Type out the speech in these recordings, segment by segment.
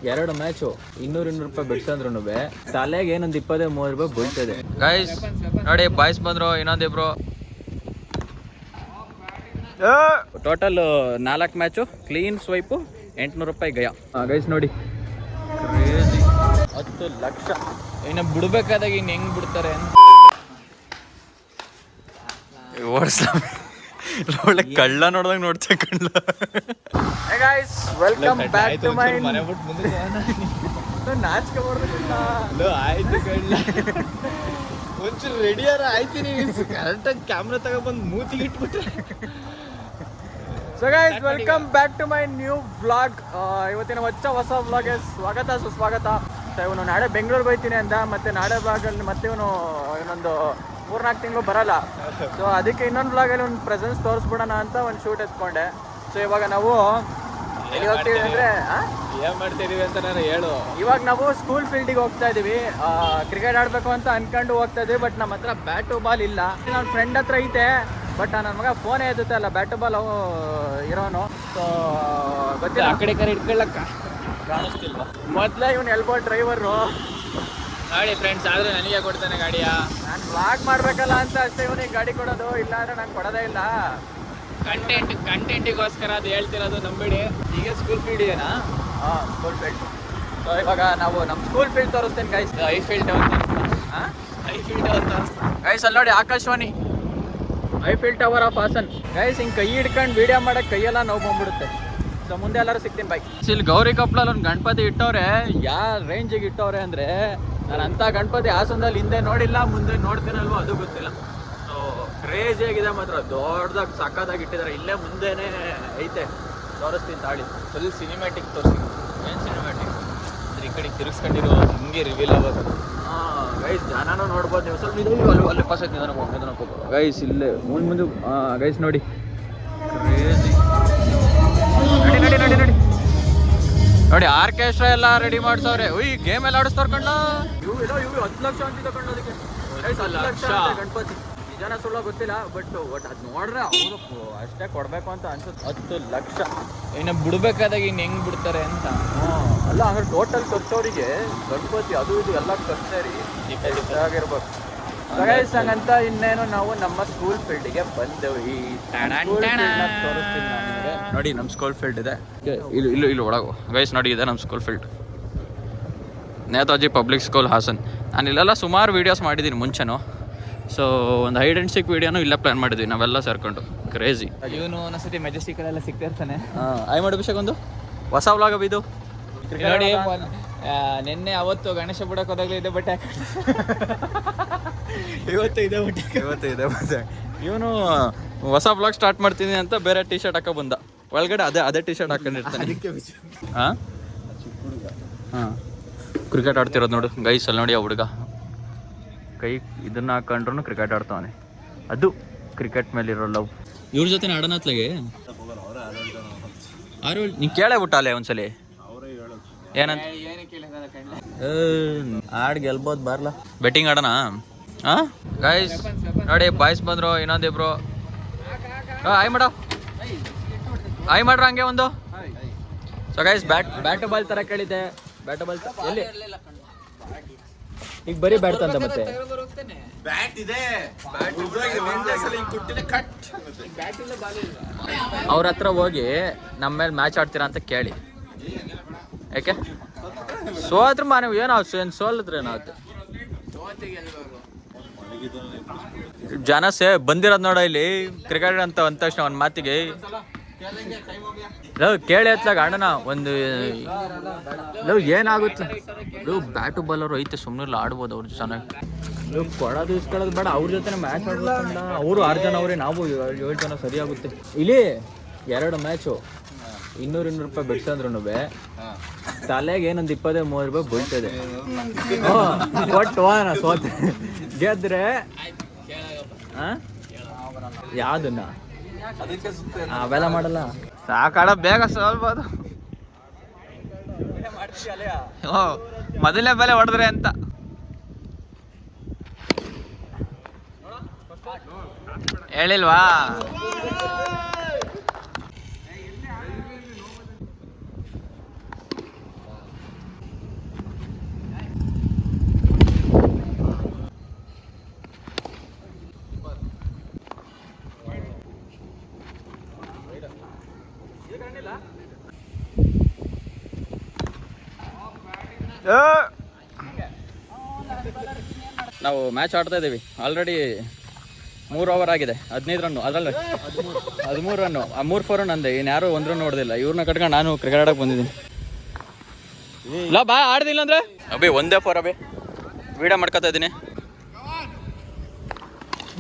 2 match 200 ರೂಪಾಯಿ ಬಿಡ್ಸಂದ್ರು ತಲೆಗೆ ಏನೊಂದು 20-30 ರೂಪಾಯಿ ಬೀಳ್ತದೆ ಗೈಸ್. ನೋಡಿ ಬಾಯ್ಸ್ ಬಂದ್ರು, ಇನ್ನೊಂದಿಬ್ರು. ಟೋಟಲ್ 4 ಮ್ಯಾಚು, ಕ್ಲೀನ್ ಸ್ವೈಪು, 800 ರೂಪಾಯಿ ಗಯ. ಗೈಸ್ ನೋಡಿ, ಕ್ರೇಜಿ. 10 ಲಕ್ಷ ಇನ್ನು ಬಿಡ್ಬೇಕಾದಾಗ ಇನ್ನು ಹೆಂಗ್ ಬಿಡ್ತಾರೆ ಅಂತ ಒಳ್ಳೆ ಕಳ್ಳ ನೋಡ್ದಂಗ ನೋಡ್ತಾ ಕಳ್ಳ. Guys welcome back to my ಮನೆ ಬಿಟ್ಟು ಮುಂದೆ ನಾಚಿಕೆ ಮಾಡ್ಬೇಕಲ್ಲ. ಆಯ್ತು ಕಳ್ಳ, ಒಂಚೂರು ರೆಡಿಯಾರ ಆಯ್ತೀನಿ. ಕರೆಕ್ಟಾಗಿ ಕ್ಯಾಮ್ರಾ ತಗೊಬಂದು ಮೂತಿಗೆ ಇಟ್ಬಿಟ್ರೆ. So guys welcome back to my new vlog. ಇವತ್ತಿನ ಹೊಸ ವ್ಲಾಗ್ಗೆ ಸ್ವಾಗತ ಸುಸ್ವಾಗತ. ಸೊ ಇವನು ನಾಳೆ ಬೆಂಗಳೂರಿಗೆ ಹೋಗ್ತೀನಿ ಅಂದ, ಮತ್ತೆ ನಾಳೆ ವ್ಲಾಗಲ್ಲಿ ಮತ್ತೆ ಇವನು ಇನ್ನೊಂದು 3-4 ತಿಂಗಳು ಬರಲ್ಲ. ಸೊ ಅದಕ್ಕೆ ಇನ್ನೊಂದು ವ್ಲಾಗಲ್ಲಿ ಒಂದು ಪ್ರೆಸೆನ್ಸ್ ತೋರಿಸ್ಬಿಡೋಣ ಅಂತ ಒಂದು ಶೂಟ್ ಎತ್ಕೊಂಡೆ. ಸೊ ಇವಾಗ ನಾವು ಎಲ್ಲಿ ಹೋಗ್ತೀವಿ ಅಂದರೆ, ಏನು ಮಾಡ್ತಿದ್ದೀವಿ ಅಂತ ನಾನು ಹೇಳು. ಇವಾಗ ನಾವು ಸ್ಕೂಲ್ ಫೀಲ್ಡಿಗೆ ಹೋಗ್ತಾ ಇದ್ದೀವಿ. ಕ್ರಿಕೆಟ್ ಆಡಬೇಕು ಅಂತ ಅನ್ಕೊಂಡು ಹೋಗ್ತಾ ಇದ್ದೀವಿ. ಬಟ್ ನಮ್ಮ ಹತ್ರ ಬ್ಯಾಟು ಬಾಲ್ ಇಲ್ಲ. ನನ್ನ ಫ್ರೆಂಡ್ ಹತ್ರ ಐತೆ, ಬಟ್ ನನ್ನ ಮಗ ಫೋನೇ ಎತ್ತುತ್ತೆ ಅಲ್ಲ, ಬ್ಯಾಟು ಬಾಲ್ ಇರೋನು. ಸೊ ಗೊತ್ತಿಲ್ಲ, ಆ ಕಡೆ ಇಟ್ಕೊಳ್ಳಕ್ಕ ಕಾಣಿಸ್ತಿಲ್ವಾ. ಮೊದಲೇ ಇವನು ಎಲ್ಬೋ ಡ್ರೈವರು ಗಾಡಿ ಫ್ರೆಂಡ್ಸ್, ಆದರೆ ನನಗೆ ಕೊಡ್ತಾನೆ ಗಾಡಿಯ. ನಾನು ವ್ಲಾಗ್ ಮಾಡಬೇಕಲ್ಲ ಅಂತ ಅಷ್ಟೇ ಇವನಿಗೆ ಗಾಡಿ ಕೊಡೋದು, ಇಲ್ಲ ಅಂದರೆ ನಾನು ಕೊಡೋದೇ ಇಲ್ಲ. ಕಂಟೆಂಟಿಗೋಸ್ಕರ ಅದು ಹೇಳ್ತಿರೋದು, ನಂಬಿಡಿ. ಈಗ ಸ್ಕೂಲ್ ಫೀಲ್ಡ್ ಇದೆನಾ? ಹಾಂ, ಸ್ಕೂಲ್ ಫೀಲ್ಡ್. ಸೊ ಇವಾಗ ನಾವು ನಮ್ಮ ಸ್ಕೂಲ್ ಫೀಲ್ಡ್ ತೋರಿಸ್ತೇನೆ ಗೈಸ್. ಐಫೀಲ್ಡ್ ಟವರ್ ಗೈಸ್, ಅಲ್ಲಿ ನೋಡಿ Akashvani, Eiffel tower of Hassan. Guys ಹಿಂಗೆ ಕೈ ಹಿಡ್ಕೊಂಡು ವಿಡಿಯೋ ಮಾಡೋಕ್ಕೆ ಕೈಯೆಲ್ಲ ನೋವು ಬಂದ್ಬಿಡುತ್ತೆ. ಸೊ ಮುಂದೆ ಎಲ್ಲರೂ ಸಿಗ್ತೀನಿ ಬೈ. ಇಲ್ಲಿ ಗೌರಿ ಕೊಪ್ಪಳಲ್ಲಿ ಒಂದು ಗಣಪತಿ ಇಟ್ಟವ್ರೆ. ಯಾವ ರೇಂಜಿಗೆ ಇಟ್ಟವ್ರೆ ಅಂದರೆ, ನಾನು ಅಂಥ ಗಣಪತಿ ಹಾಸನದಲ್ಲಿ ಹಿಂದೆ ನೋಡಿಲ್ಲ, ಮುಂದೆ ನೋಡ್ತೀನಲ್ವೋ ಅದು ಗೊತ್ತಿಲ್ಲ. ಸೊ ಕ್ರೇಜಿ ಆಗಿದೆ ಮಾತ್ರ, ದೊಡ್ಡದಾಗಿ ಸಕ್ಕತ್ತಾಗಿ ಇಟ್ಟಿದ್ದಾರೆ. ಇಲ್ಲೇ ಮುಂದೆನೇ ಐತೆ, ತೋರಿಸ್ತೀನಿ ತಾಳಿ. ಫುಲ್ ಸಿನಿಮ್ಯಾಟಿಕ್ ತೋರಿಸಿ. ಏನು ಸಿನಿಮ್ಯಾಟಿಕ್ ಅಂದರೆ ಈ ಕಡೆ ತಿರುಗಿಸ್ಕೊಂಡಿರೋ ಹಿಂಗೆ ರಿವೀಲ್ ಆಗೋದು. ಹಾಂ ಗೈಸ್, ಜನನೂ ನೋಡ್ಬೋದು ನೀವು. ಸ್ವಲ್ಪ ಇದು ಅಲ್ಲಿ ಪಾಸ್ ಆಯ್ತು, ನಿಧಾನ ಗೈಸ್. ಇಲ್ಲೇ ಮುಂದೆ ಗೈಸ್ ನೋಡಿ, ಕ್ರೇಜಿ. ನಡಿ ನೋಡಿ, ಆರ್ಕೆಸ್ಟ್ರಾ ಎಲ್ಲ ರೆಡಿ ಮಾಡ್ಸವ್ರೆ. ಗೇಮ್ ಎಲ್ಲ ಆಡಿಸ್ತಾರ ಕಣ್ಣ. ಇವು 10 ಲಕ್ಷ ಅಂತಿದ್ದ ಕಣ್ಣ ಅದಕ್ಕೆ. 10 ಲಕ್ಷ ಗಣಪತಿ. ಜನ ಸುಳ್ಳ ಗೊತ್ತಿಲ್ಲ, ಬಟ್ ಅದು ನೋಡ್ರೆ ಅವರು ಅಷ್ಟೇ ಕೊಡಬೇಕು ಅಂತ ಅನ್ಸುತ್ತೆ. 10 ಲಕ್ಷ ಇನ್ನು ಬಿಡ್ಬೇಕಾದಾಗ ಇನ್ನು ಹೆಂಗ್ ಬಿಡ್ತಾರೆ ಅಂತ. ಅಲ್ಲ ಹಂಗಾರೆ ಟೋಟಲ್ ಖರ್ಚವರಿಗೆ ಗಣಪತಿ ಅದು ಇದು ಎಲ್ಲ ಖರ್ಚೇರಿ ಆಗಿರ್ಬೇಕು. ಹಂಗಂತ ಇನ್ನೇನು ನಾವು ನಮ್ಮ ಸ್ಕೂಲ್ ಫೀಲ್ಡಿಗೆ ಬಂದೆವು. ಈ ತೋರಿಸ್ತೀನಿ ನಿಮಗೆ. ನೋಡಿ ನಮ್ಮ ಸ್ಕೂಲ್ ಫೀಲ್ಡ್ ಇದೆ. ಇಲ್ಲಿ ಒಳಗು ಗೈಸ್ ನೋಡಿ, ಇದೆ ನಮ್ಮ school field. Netaji public school Hassan. ನಾನು ಇಲ್ಲೆಲ್ಲ ಸುಮಾರು ವೀಡಿಯೋಸ್ ಮಾಡಿದ್ದೀನಿ ಮುಂಚೆನೂ. ಸೊ ಒಂದು ಹೈಡ್ ಆ್ಯಂಡ್ ಸಿಕ್ ವೀಡಿಯೋನು ಇಲ್ಲೇ ಪ್ಲ್ಯಾನ್ ಮಾಡಿದ್ವಿ ನಾವೆಲ್ಲ ಸೇರ್ಕೊಂಡು. ಕ್ರೇಜಿ. ಇವನು ಒಂದೊಂದ್ಸತಿ ಮೆಜೆಸ್ಟಿಕಲ್ಲೆಲ್ಲ ಸಿಗ್ತಿರ್ತಾನೆ. ಆಯ್ ಮಾಡಿ ಅಭಿಷೇಕ್ ಒಂದು ಹೊಸ ವ್ಲಾಗ್ ಇದು ನೋಡಿ. ನಿನ್ನೆ ಅವತ್ತು ಗಣೇಶ ಬಿಡಕ್ಕೆ ಹೋದಾಗಲೇ ಇದೆ ಬಟ್ಟೆ ಇವತ್ತು ಇದೆ ಬಟ್ಟೆ. ಇವನು ಹೊಸ ವ್ಲಾಗ್ ಸ್ಟಾರ್ಟ್ ಮಾಡ್ತೀನಿ ಅಂತ ಬೇರೆ ಟಿ ಶರ್ಟ್ ಹಾಕೋ ಬಂದ. ಒಳಗಡೆ ಅದೇ ಟಿ ಶರ್ಟ್ ಹಾಕೊಂಡಿರ್ತಾನೆ. ಹಾಂ ಕ್ರಿಕೆಟ್ ಆಡ್ತಿರೋದು ನೋಡು ಗೈಸ್. ಅಲ್ಲಿ ನೋಡಿ, ಆ ಹುಡುಗ ಕೈ ಇದನ್ನ ಹಾಕೊಂಡ್ರು ಕ್ರಿಕೆಟ್ ಆಡ್ತಾವನೆ. ಅದು ಕ್ರಿಕೆಟ್ ಮೇಲಿರೋ ಲವ್. ಇವ್ರ ಜೊತೆ ಆಡೋಣತ್ಲಾಗೆ ನೀ ಕೇಳೇ ಬಿಟ್ಟಾಲೆ ಒಂದ್ಸಲಿ ಏನಂತ. ಆಡ್ ಗೆಲ್ಬೋದು, ಬಾರ್ಲ ಬೆಟ್ಟಿಂಗ್ ಆಡೋಣ. ಹಾಂ ಗೈಸ್ ನೋಡಿ, ಬಾಯ್ಸ್ ಬಂದ್ರು, ಇನ್ನೊಂದಿಬ್ರು. ಆಯ್ ಮಾಡ್ರ ಹಂಗೆ ಒಂದು. ಸೊ ಗೈಸ್ ಬ್ಯಾಟು ಬಾಲ್ ತರ ಕೇಳಿದ್ದೆ. ಬ್ಯಾಟು ಬಾಲ್ ಎಲ್ಲಿ ಈಗ ಬರೀ ಬ್ಯಾಟ್ ತಂದ ಮತ್ತೆ ಅವ್ರ ಹತ್ರ ಹೋಗಿ ನಮ್ಮ ಮೇಲೆ ಮ್ಯಾಚ್ ಆಡ್ತೀರಾ ಅಂತ ಕೇಳಿ. ಯಾಕೆ ಸೋತ್ರ ನೀವು ಏನೋ ಸೋಲಿದ್ರೆ ಏನಾಗುತ್ತೆ. ಜನ ಬಂದಿರೋದು ನೋಡ ಇಲ್ಲಿ ಕ್ರಿಕೆಟ್ ಅಂತ ಅಂದ ತಕ್ಷಣ ಒಂದು ಮಾತಿಗೆ ಕೇಳಿ ಹತ್ಲಾಗ ಅಣ್ಣನ ಒಂದು ಏನಾಗುತ್ತೆ. ಬ್ಯಾಟು ಬಾಲರು ಐತೆ, ಸುಮ್ಮನೆ ಆಡ್ಬೋದು ಅವ್ರು ಚೆನ್ನಾಗಿ. ಕೊಡೋದು ಇಸ್ಕೊಳ್ಳೋದು ಬೇಡ, ಅವ್ರ ಜೊತೆ ಮ್ಯಾಚ್ ಆಡ್ಬೇಕಂಡ. ಅವರು 6 ಜನ ಅವರೇ, ನಾವು 7 ಜನ ಸರಿಯಾಗುತ್ತೆ. ಇಲ್ಲಿ 2 ಮ್ಯಾಚು 200 ರೂಪಾಯಿ ಬಿಡ್ಸಂದ್ರು ತಲೆಗೆ ಏನೊಂದು 20-30 ರೂಪಾಯಿ ಬೀಳ್ತದೆ. ಕೊಟ್ಟು ಸೋತೆ ಗೆದ್ರೆ ಯಾವ್ದನ್ನ ಅವೆಲ್ಲ ಮಾಡಲ್ಲ. ಸಾಕಾಡ ಬೇಗ ಸೋಲ್ಬೋದು. ಮೊದಲನೇ ಬೆಲೆ ಹೊಡೆದ್ರೆ ಅಂತ ಹೇಳಿಲ್ವಾ. ನಾವು ಮ್ಯಾಚ್ ಆಡ್ತಾ ಇದ್ದೀವಿ. ಆಲ್ರೆಡಿ 3 ಓವರ್ ಆಗಿದೆ. 15 ರನ್ನು, ಅದರಲ್ಲಿ 13 ರನ್ನು, 3 4 ನಂದೆ. ಇನ್ನು ಯಾರು 1 ರನ್ ನೋಡ್ದಿಲ್ಲ. ಇವ್ರನ್ನ ಕಟ್ಕೊಂಡು ನಾನು ಕ್ರಿಕೆಟ್ ಆಡಕ್ಕೆ ಬಂದಿದ್ದೀನಿ. ಇಲ್ಲ ಬಾ ಆಡ್ದಿಲ್ಲ ಅಂದ್ರೆ ಅಭಿ 1 4 ಅಭಿ ವೀಡಿಯೋ ಮಾಡ್ಕೊತಾ ಇದ್ದೀನಿ.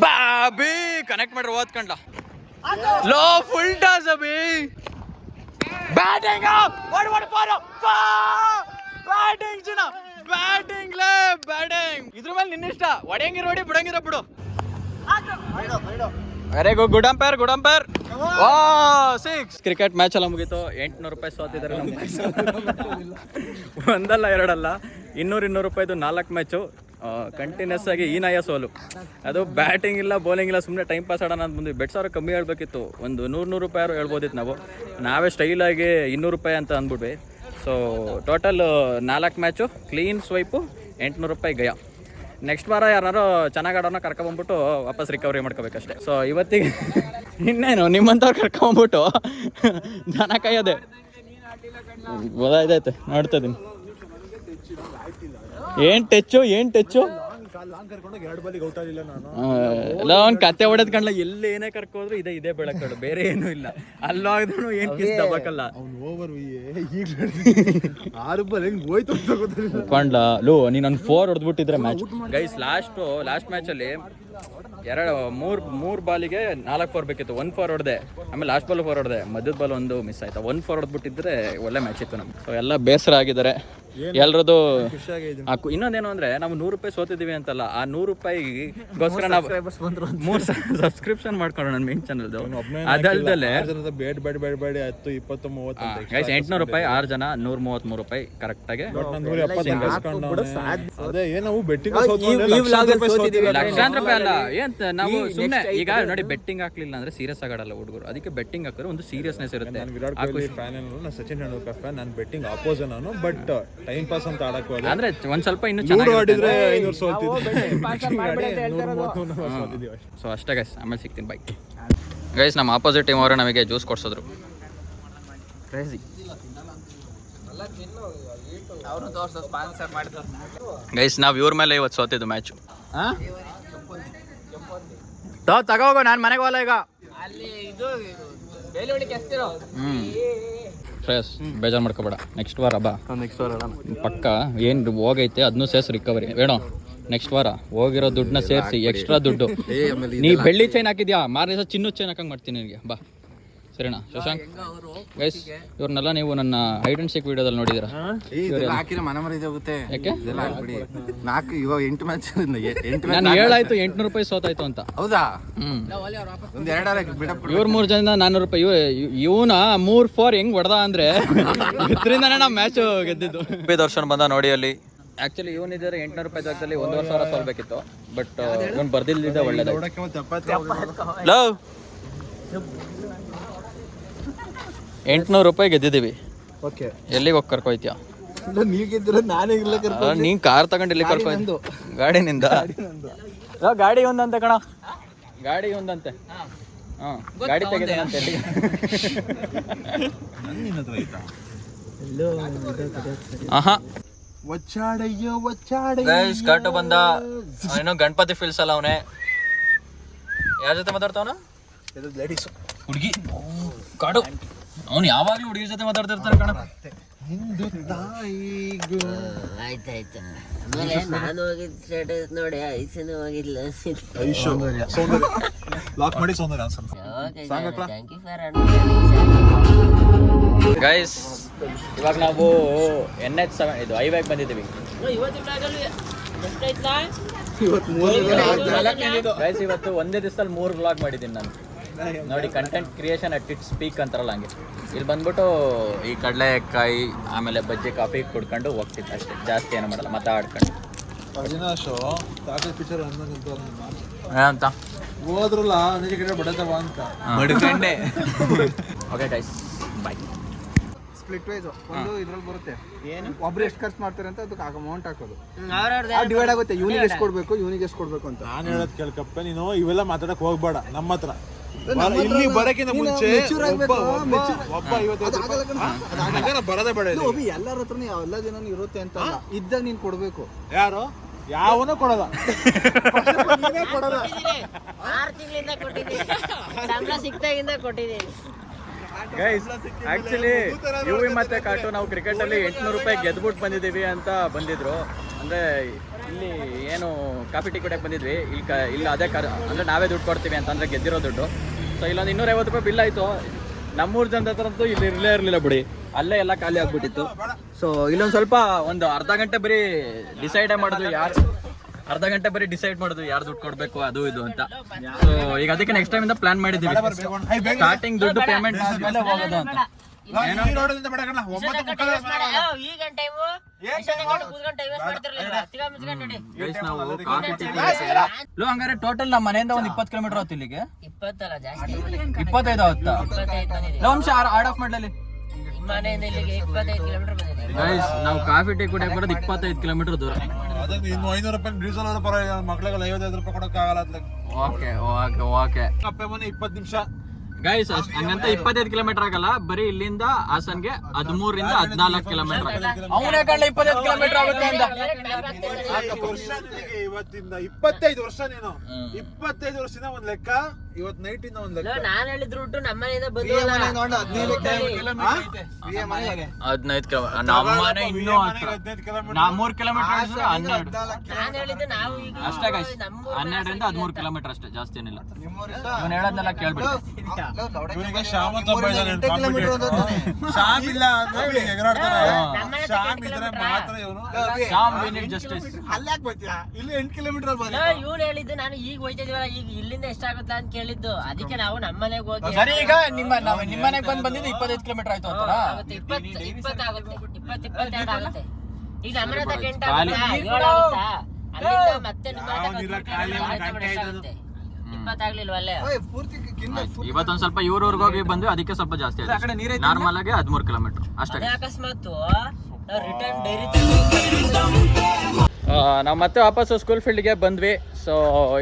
ಬಾ ಅಭಿ ಕನೆಕ್ಟ್ ಮಾಡ್ರಿ ಓದ್ಕೊಂಡ ಲೋ full toss Abhi. Batting batting ಚಿನ್ನ ಬ್ಯಾಟಿಂಗ್ ಲೇ ಬ್ಯಾಟಿಂಗ್. ಇದ್ರ ಮೇಲೆ ನಿನ್ನಿಷ್ಟ. ಹೊಡೆಯಂಗಿರೋ ಹೊಡಿ, ಬಿಡಂಗಿರೋ ಬಿಡು. Very good, good umpire, good umpire. 6 cricket match ಎಲ್ಲ ಮುಗೀತು. 800 ರೂಪಾಯಿ ಸೋತಿದ್ದಾರೆ ನಮ್ಗೆ. ಒಂದಲ್ಲ ಎರಡಲ್ಲ, 200 ರೂಪಾಯಿದು 4 ಮ್ಯಾಚು ಕಂಟಿನ್ಯೂಸ್ ಆಗಿ ಈ ನಾಯ ಸೋಲು. ಅದು ಬ್ಯಾಟಿಂಗ್ ಇಲ್ಲ, ಬೌಲಿಂಗ್ ಇಲ್ಲ, ಸುಮ್ಮನೆ ಟೈಮ್ ಪಾಸ್ ಆಡೋಣ ಅಂತ ಬಂದ್ವಿ. ಬೆಟ್ ಸಾವಿರ ಕಮ್ಮಿ ಹೇಳ್ಬೇಕಿತ್ತು. ಒಂದು 100 ರೂಪಾಯಿ ಹೇಳ್ಬೋದಿತ್ತು. ನಾವೇ ಸ್ಟೈಲಾಗಿ 200 ರೂಪಾಯಿ ಅಂತ ಅಂದ್ಬಿಟ್ವಿ. ಸೊ ಟೋಟಲ್ 4 ಮ್ಯಾಚು ಕ್ಲೀನ್ ಸ್ವೈಪು 800 ರೂಪಾಯಿ ಗಯ. ನೆಕ್ಸ್ಟ್ ವಾರ ಯಾರು ಚೆನ್ನಾಗಿ ಆಡೋಣ ಕರ್ಕೊಂಬಂದ್ಬಿಟ್ಟು ವಾಪಸ್ ರಿಕವರಿ ಮಾಡ್ಕೋಬೇಕಷ್ಟೆ. ಸೊ ಇವತ್ತಿಗೆ ಇನ್ನೇನು ನಿಮ್ಮಂಥವ್ರು ಕರ್ಕೊಂಬಂದ್ಬಿಟ್ಟು ದನ ಕಾಯೋದೆ ಗೊತ್ತಾಯ್ತೈತೆ. ನೋಡ್ತಾ ಇದ್ದೀನಿ. ಏನ್ ಟೆಚ್ಚು ಎಲ್ಲ ಅವ್ನು ಕತೆ ಹೊಡೆದ್ ಕಣ್ಲ. ಎಲ್ಲಿ ಏನೇ ಕರ್ಕೋದ್ರು ಇದೇ ಬೆಳಕಡು, ಬೇರೆ ಏನೂ ಇಲ್ಲ. ಅಲ್ಲಾದ್ರು ಏನ್ ಕಿಸ್ ದಬಕಲ್ಲ ಕೊಂಡ್ಲ ಲೋ. ನೀನ್ 4 ಹೊಡೆದ್ಬಿಟ್ಟಿದ್ರೆ ಮ್ಯಾಚ್ ಗೈಸ್. ಲಾಸ್ಟ್ ಮ್ಯಾಚ್ ಅಲ್ಲಿ ಮೂರ್ ಬಾಲಿಗೆ 4 4 ಬೇಕಿತ್ತು. 1 4 ಹೊಡೆದೆ, ಆಮೇಲೆ ಲಾಸ್ಟ್ ಬಾಲ್ 4 ಹೊಡೆದೆ, ಮಧ್ಯದ ಬಾಲ್ 1 ಮಿಸ್ ಆಯ್ತಾ. 1 4 ಹೊಡೆದ್ಬಿಟ್ಟಿದ್ರೆ ಒಳ್ಳೆ ಮ್ಯಾಚ್ ಇತ್ತು ನಮ್ಗೆ. ಸೊ ಎಲ್ಲ ಬೇಸರ ಆಗಿದ್ದಾರೆ ಎಲ್ರದ್ದು. ಇನ್ನೊಂದೇನು ಅಂದ್ರೆ ನಾವು 100 ರೂಪಾಯಿ ಸೋತಿದೀವಿ ಅಂತಲ್ಲ, ಆ 100 ರೂಪಾಯಿಗೋಸ್ಕರ ನಾವು 3 ಸಬ್ಸ್ಕ್ರಿಪ್ಷನ್ ಮಾಡ್ಕೊಂಡು ನನ್ನ ಮೇನ್ ಚಾನಲ್ದು. ಅದಲ್ದಲ್ಲೇ 800 ರೂಪಾಯಿ 6 ಜನ 133 ರೂಪಾಯಿ ಕರೆಕ್ಟಾಗಿ ಲಕ್ಷಾಂತರ ರೂಪಾಯಿ ಅಲ್ಲ. ಏನ್ ನಾವು ಸುಮ್ಮನೆ ಈಗ ನೋಡಿ ಬೆಟ್ಟಿಂಗ್ ಹಾಕ್ಲಿಲ್ಲ ಅಂದ್ರೆ ಸೀರಿಯಸ್ ಆಗಾಡಲ್ಲ ಹುಡುಗರು. ಅದಕ್ಕೆ ಬೆಟ್ಟಿಂಗ್ ಹಾಕಿದ್ರೆ ಒಂದು ಸೀರಿಯಸ್ನೆಸ್ ಇರುತ್ತೆ. ವಿರಾಟ್ ಕೊಹ್ಲಿ ಫ್ಯಾನ್, ನಾನು ಸಚಿನ್ ತೆಂಡೂಲ್ಕರ್ ಫ್ಯಾನ್. ನಾನು ಬೆಟ್ಟಿಂಗ್ ಅಪೋಸ್ ನಾನು, ಬಟ್ ಟೈಮ್ ಪಾಸ್ ಅಂತ ಆಡಕ್ ಹೋದ್ರೆ ಅಂದ್ರೆ ಒಂದ್ ಸ್ವಲ್ಪ ಇನ್ನು ಚೆನ್ನಾಗಿ ಆಡಿದ್ರೆ 500 ಸೋಲ್ತಿದ್ವಿ. ಸೊ ಅಷ್ಟೇ ಗೈಸ್, ಆಮೇಲೆ ಸಿಗ್ತೀನಿ ಬೈ ಗೈಸ್. ನಮ್ಮ ಆಪೋಸಿಟ್ ಟೀಮ್ ಅವರೇ ನಮಗೆ ಜ್ಯೂಸ್ ಕೊಡ್ಸಿದ್ರು. ಗೈಸ್ ನಾವು ಇವ್ರ ಮೇಲೆ ಇವತ್ತು ಸೋತಿದ್ದು ಮ್ಯಾಚು. ತಗೋಗೋ, ನಾನು ಮನೆಗೆ ಹೋಗಲ್ಲ ಈಗ. ಫ್ರೆಶ್ ಬೇಜಾರು ಮಾಡ್ಕೋಬೇಡ. ನೆಕ್ಸ್ಟ್ ವಾರ ಬಾ. ಪಕ್ಕ ಏನು ಹೋಗೈತೆ ಅದನ್ನೂ ಸೇರಿಸಿ ರಿಕವರಿ ಬೇಡ. ನೆಕ್ಸ್ಟ್ ವಾರ ಹೋಗಿರೋ ದುಡ್ಡನ್ನ ಸೇರಿಸಿ ಎಕ್ಸ್ಟ್ರಾ ದುಡ್ಡು. ನೀ ಬೆಳ್ಳಿ ಚೈನ್ ಹಾಕಿದ್ಯಾ, ಮಾರನೇ ದಿವಸ ಚಿನ್ನದ ಚೈನ್ ಹಾಕಂಗೆ ಮಾಡ್ತೀನಿ ನಿನಗೆ. ಬಾ ಸರಿನಾ ಶಶಾಂಕ್? ಗೈಸ್ ಇವ್ರನ್ನೆಲ್ಲ ನೀವು ನನ್ನ ಹೈಡ್ ಅಂಡ್ ಸೀಕ್ ವಿಡಿಯೋದಲ್ಲಿ ನೋಡಿದ್ದೀರಾ? ಯಾಕೆ ನಾನು ಹೇಳಾಯ್ತು 800 ರೂಪಾಯಿ ಸೋತಾಯ್ತು ಅಂತ. ಹೌದಾ? ಇವ್ರ 3 ಜನ 400 ರೂಪಾಯಿ. ಇವನ 3 4 ಹೆಂಗ್ ಹೊಡೆದ ಅಂದ್ರೆ ಇದರಿಂದಾನೇ ನಾವು ಮ್ಯಾಚ್ ಗೆದ್ದಿದ್ದು. ದರ್ಶನ್ ಬಂದ ನೋಡಿ ಅಲ್ಲಿ. ಆಕ್ಚುಲಿ ಇವನಿದ್ದಾರೆ 800 ರೂಪಾಯಿ ಜಾಗದಲ್ಲಿ 1,500 ಸೋಲ್ಬೇಕಿತ್ತು. ಬಟ್ ಇವನ್ ಬರ್ದಿಲ್ದಿದ್ದ ಒಳ್ಳೇದು. 800 ರೂಪಾಯಿ ಗೆದ್ದಿದ್ದೀವಿ. ಎಲ್ಲಿಗೆ ಹೋಗಿ ಕರ್ಕೊಯ್ತೀಯ? ನೀನ್ ಕಾರ್ ತಗೊಂಡು ಎಲ್ಲಿ ಕರ್ಕೊಯ್ತು? ಗಾಡಿನಿಂದ. ಗಾಡಿ ಒಂದಂತೆ ಕಣ, ಗಾಡಿ ಒಂದಂತೆ. ಗಾಡಿ ತೆಗೆದಂತೆ. ಕಟ್ಟು ಬಂದ. ಏನೋ ಗಣಪತಿ ಫಿಲ್ಸ್ ಅಲ್ಲ ಅವನೇ. ಯಾರ ಜೊತೆ ಮಾತಾಡ್ತಾವನ? ಹುಡುಗಿ ಕಾಡು. ಅವ್ನು ಯಾವಾಗ್ಲೂ ಹುಡುಗಿ ಜೊತೆ ಮಾತಾಡ್ತಿರ್ತಾನೆ ಕಣ. ಆಯ್ತಾಯ್ತು. ಆಮೇಲೆ ನಾನು ಹೋಗಿದ್ದ ಸ್ಟೇಟಸ್ ನೋಡಿ ಐಸನು ಹೋಗಿಲ್ಲ. ಗೈಸ್ ಇವಾಗ ನಾವು NH7 ಇದು ಹೈವೇಗೆ ಬಂದಿದ್ದೀವಿ. ಗೈಸ್ ಇವತ್ತು ಒಂದೇ ದಿವಸದಲ್ಲಿ 3 ವ್ಲಾಗ್ ಮಾಡಿದ್ದೀನಿ ನಾನು. ನೋಡಿ, content creation at it's peak ಅಂತಾರಲ್ಲ ಹಂಗೆ. ಇಲ್ಲಿ ಬಂದ್ಬಿಟ್ಟು ಈ ಕಡಲೆಕಾಯಿ ಆಮೇಲೆ ಬಜ್ಜಿ ಕಾಫಿ ಕುಡ್ಕೊಂಡು ಹೋಗ್ತಿತ್ತು ಅಷ್ಟೇ, ಜಾಸ್ತಿ ಏನೂ ಮಾಡಲ್ಲ. ಮಾತಾಡ್ಕೊಂಡು ಅಂತ ಹೋದ್ರಲ್ಲ ಬಡತವ ಅಂತ ಬಡ್ಕಂಡೆ. Okay guys bye. Splitwise ಒಂದು ಇದ್ರಲ್ಲಿ ಬರುತ್ತೆ. ಏನು ಒಬ್ರು ಎಷ್ಟು ಖರ್ಚು ಮಾಡ್ತಾರೆ ಅಂತ ಅದಕ್ಕೆ ಅಮೌಂಟ್ ಹಾಕೋದು ಡಿವೈಡ್ ಆಗುತ್ತೆ. ಇವನಿಗೆ ಎಷ್ಟು ಕೊಡ್ಬೇಕು, ಇವನಿಗೆ ಎಷ್ಟು ಕೊಡ್ಬೇಕು ಅಂತ. ನಾನು ಹೇಳೋದು ಕೇಳ್ಕಪ್ಪ, ನೀನು ಇವೆಲ್ಲ ಮಾತಾಡಕ್ ಹೋಗ್ಬೇಡ. ನಮ್ಮ ಹತ್ರ ಇಲ್ಲಿ ಬರಕ್ಕಿಂತ ಮುಂಚೆ ಒಬ್ಬ 55 ಬರದೇ ಬೇಡ ಇಲ್ಲಿ. ಎಲ್ಲರ ಹತ್ರನೂ ಎಲ್ಲ ದಿನ ಇರುತ್ತೆ ಅಂತ ಇದ್ದಾಗ ನೀನ್ ಕೊಡ್ಬೇಕು. ಯಾರು ಯಾವನೂ ಕೊಡಲ್ಲ. ನೀನೇ ಕೊಡಲ್ಲ. 6 ತಿಂಗಳಿಂದ ಕೊಟ್ಟಿದ್ದೀನಿ, ಸಂಬಳ ಸಿಕ್ತಾಗಿಂದ ಕೊಟ್ಟಿದ್ದೀನಿ. ಗೈಸ್ ಆಕ್ಚುಲಿ ಯುವಿ ಮತ್ತೆ ಕಾಟು ನಾವು ಕ್ರಿಕೆಟ್ ಅಲ್ಲಿ 800 ರೂಪಾಯಿ ಗೆದ್ಬಿಟ್ಟು ಬಂದಿದ್ದೀವಿ ಅಂತ ಬಂದಿದ್ರು. ಅಂದ್ರೆ ಇಲ್ಲಿ ಏನು ಕಾಫಿ ಟೀ ಕುಡಿಯಕ್ಕೆ ಬಂದಿದ್ವಿ, ಇಲ್ಲಿ ಅದೇ ಅಂದ್ರೆ ನಾವೇ ದುಡ್ಡು ಕೊಡ್ತೀವಿ ಅಂತಂದ್ರೆ ಗೆದ್ದಿರೋ ದುಡ್ಡು. ಸೊ ಇಲ್ಲೊಂದು 250 ರೂಪಾಯಿ ಬಿಲ್ ಆಯಿತು. ನಮ್ಮೂರು ಜನದ ಹತ್ರ ಅಂತೂ ಇಲ್ಲಿ ಇರಲಿಲ್ಲ ಬಿಡಿ, ಅಲ್ಲೇ ಎಲ್ಲ ಖಾಲಿ ಆಗ್ಬಿಟ್ಟಿತ್ತು. ಸೊ ಇಲ್ಲೊಂದು ಸ್ವಲ್ಪ ಒಂದು ಅರ್ಧ ಗಂಟೆ ಬರೀ ಡಿಸೈಡ್ ಮಾಡಿದ್ವಿ ಯಾರು ದುಡ್ಡು ಕೊಡಬೇಕು ಅದು ಇದು ಅಂತ. ಸೊ ಈಗ ಅದಕ್ಕೆ ನೆಕ್ಸ್ಟ್ ಟೈಮ್ ಇಂದ ಪ್ಲಾನ್ ಮಾಡಿದ್ದೀವಿ, ಸ್ಟಾರ್ಟಿಂಗ್ ದುಡ್ಡು ಪೇಮೆಂಟ್ ಆದ್ಮೇಲೆ ಹೋಗೋದು ಅಂತ. ಹಂಗಾರೆ ಟೋಟಲ್ ನಮ್ಮ ಮನೆಯಿಂದ ಒಂದು 20 ಕಿಲೋಮೀಟರ್ ಆಗುತ್ತೆ ಇಲ್ಲಿಗೆ. 20 ಜಾಸ್ತಿ, 25 ಆಗುತ್ತಾ? 25 ಅಂಶ ಆರ್ಡ್ ಆಫ್ ಮಾಡ್ಲಿ. ಮನೆಯಿಂದ ಇಲ್ಲಿಗೆ 25 ಕಿಲೋಮೀಟರ್ ಬಂದಿದೆ. ಗೈಸ್ ನಾವು ಕಾಫಿ ಟೀ ಕುಡಿಯಕ್ಕೆ ಬರೋದು 25 ಕಿಲೋಮೀಟರ್ ದೂರ. ಅದಕ್ಕೆ ಇನ್ನು 500 ರೂಪಾಯಿ ಡೀಸೆಲ್ ಪರವಾಗಿಲ್ಲ, ಮಕ್ಳಿಗೆಲ್ಲ 55 ರೂಪಾಯಿ ಕೊಡೋಕ್ಕಾಗಲ್ಲ. ಓಕೆ ಕಪ್ಪೆ ಮನೆ 20 ನಿಮಿಷ ಗೈಸ್. ಹಂಗಂತ 25 ಕಿಲೋಮೀಟರ್ ಆಗಲ್ಲ, ಬರೀ ಇಲ್ಲಿಂದ ಹಾಸನ್ಗೆ 13 ರಿಂದ 14 ಕಿಲೋಮೀಟರ್. ಅವನೇ ಕಳ್ಳ 25 ಕಿಲೋಮೀಟರ್ ಆಗುತ್ತೆ ಅಂತ. ಇವತ್ತಿಂದ 25 ವರ್ಷ ನೀನು 25 ವರ್ಷದಿಂದ ಒಂದ್ ಲೆಕ್ಕ, ಇವತ್ ನೈಟ್ ಇಂದ ಒಂದ್ ಲೆಕ್ಕ. ನಾನು ಹೇಳಿದ ರೂಟ್ ನಮ್ಮ ಮನೆಯಿಂದ ಬಂದು 15 ನಮ್ಮ ಮನೆ ಇನ್ನೂ 3 ಕಿಲೋಮೀಟರ್ 12 ನಾನು ಹೇಳಿದ್ದು ನಾವು ಈಗ ಅಷ್ಟೇ ಗೈಸ್. 12 ರಿಂದ 13 ಕಿಲೋಮೀಟರ್ ಅಷ್ಟೇ, ಜಾಸ್ತಿ ಏನಿಲ್ಲ. ಇವನು ಹೇಳೋದನ್ನೆಲ್ಲ ಕೇಳ್ಬಿಡಿ. ಇವನಿಗೆ ಶ್ಯಾಮ್ ಅಂತ ಒಬ್ಬ ಇದ್ದಾನೆ, ಶ್ಯಾಮ್ ಇಲ್ಲ ಅಂದ್ರೆ ಎಗರಾಡ್ತಾನೆ. ಶ್ಯಾಮ್ ಇದ್ರೆ ಮಾತ್ರ ಇವನು ಶ್ಯಾಮ್ ವಿ ನೀಡ್ ಜಸ್ಟಿಸ್. ಇಲ್ಲಿ 8 ಕಿಲೋಮೀಟರ್ ಇವ್ನು ಹೇಳಿದ್ದು ನಾನು ಈಗ ಹೋಯ್ತಾ ಇದೀವಲ್ಲ, ಈಗ ಇಲ್ಲಿಂದ ಎಷ್ಟಾಗುತ್ತೆ ಅಂತ ಕೇಳಿದ್ದು. ಅದಕ್ಕೆ ನಾವು ನಮ್ಮ ಮನೆಗೆ ಹೋಗಿ ಸರಿ, ಈಗ ನಿಮ್ಮ ಮನೆಗೆ ಬಂದಿದ್ದು 25 ಕಿಲೋಮೀಟರ್ ಆಯ್ತು ಅಂತ. ಆಗುತ್ತೆ, 20 ಆಗುತ್ತೆ, 22 ಆಗುತ್ತೆ. ಈಗ ನಮ್ಮ ಹತ್ರ ಗಂಟೆ ಆಗುತ್ತಾ? 7 ಆಗುತ್ತಾ? ಅಲ್ಲಿಂದ ಮತ್ತೆ ನಿಮ್ಮ ಹತ್ರ 20 ಆಗ್ಲಿಲ್ವ ಅಲ್ಲೇ? ಇವತ್ತೊಂದ್ ಸ್ವಲ್ಪ ಇವ್ರವ್ರಿಗೆ ಹೋಗಿ ಬಂದ್ವಿ, ಅದಕ್ಕೆ ಸ್ವಲ್ಪ ಜಾಸ್ತಿ ಆಯ್ತು. ನಾರ್ಮಲ್ ಆಗಿ 13 ಕಿಲೋಮೀಟರ್ ಅಷ್ಟೇ. ಅಕಸ್ಮಾತ್ ರಿಟರ್ನ್ ಡೈರಿ ನಾವು ಮತ್ತೆ ವಾಪಸ್ಸು ಸ್ಕೂಲ್ ಫೀಲ್ಡ್ಗೆ ಬಂದ್ವಿ. ಸೊ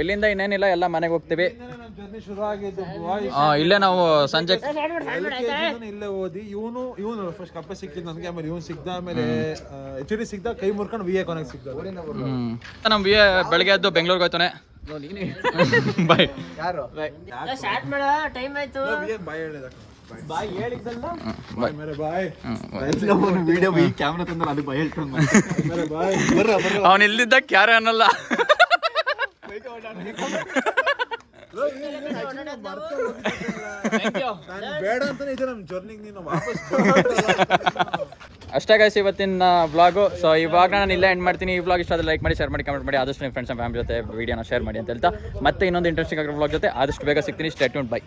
ಇಲ್ಲಿಂದ ಇನ್ನೇನಿಲ್ಲ, ಎಲ್ಲ ಮನೆಗೆ ಹೋಗ್ತೀವಿ. ಶುರು ಆಗಿದ್ದು ಇಲ್ಲೇ ನಾವು ಸಂಜೆ ಇಲ್ಲೇ ಓದಿ. ಇವನು ಫಸ್ಟ್ ಕಪ್ಪೆ ಸಿಕ್ಕಿದ್ ನನಗೆ, ಆಮೇಲೆ ಇವನು ಸಿಕ್ದ, ಆಮೇಲೆ HD ಸಿಕ್ದ, ಕೈ ಮುರ್ಕೊಂಡು VA ಕೊನೆಗೆ ಸಿಕ್ದ. ನಮ್ VA ಬೆಳಗ್ಗೆ ಎದ್ದು ಬೆಂಗಳೂರಿಗೆ ಹೋಯ್ತಾನೆ. ಬಾಯ್. ಸ್ಟಾರ್ಟ್ ಮಾಡೋ ಟೈಮ್ ಆಯ್ತು. ಬಾಯ್ ಹೇಳಿದ ಬಾಯ್ ಹೇಳಿದ್ದಲ್ಲ, ಬಾಯ್ ಮೇರೆ ಬಾಯ್. ವಿಡಿಯೋ ಈ ಕ್ಯಾಮ್ರಾ ತಂದ್ರೆ ಅದು ಬಾಯ್ ಹೇಳ್ತಾನೆ. ಮೇರೆ ಬಾಯ್. ಅವನು ಇಲ್ದಿದ್ದ ಕ್ಯಾರೆ ಅನ್ನಲ್ಲ. ಬೇಡ ಅಂತಾನೆ ಇದೆ ನಮ್ ಜರ್ನಿಗೆ, ನೀನು ವಾಪಸ್ ಅಷ್ಟೇ ಗೈಸ್ ಇವತ್ತಿನ ವ್ಲಾಗು. ಸೊ ಇವಾಗ ನಾನು ಇಲ್ಲೇ ಎಂಡ್ ಮಾಡ್ತೀನಿ. ಈ ವ್ಲಾಗ್ ಇಷ್ಟ ಆದರೆ ಲೈಕ್ ಮಾಡಿ, ಶೇರ್ ಮಾಡಿ, ಕಮೆಂಟ್ ಮಾಡಿ, ಆದಷ್ಟು ನಿಮ್ಮ ಫ್ರೆಂಡ್ಸ್ ಆ್ಯಂಡ್ ಫ್ಯಾಮಿಲಿ ಜೊತೆ ವಿಡಿಯೋನ ಶೇರ್ ಮಾಡಿ ಅಂತ ಹೇಳ್ತಾ, ಮತ್ತೆ ಇನ್ನೊಂದು ಇಂಟ್ರೆಸ್ಟಿಂಗ್ ಆಗಿರೋ ವ್ಲಾಗ್ ಜೊತೆ ಆದಷ್ಟು ಬೇಗ ಸಿಗ್ತೀನಿ. Stay tuned, by.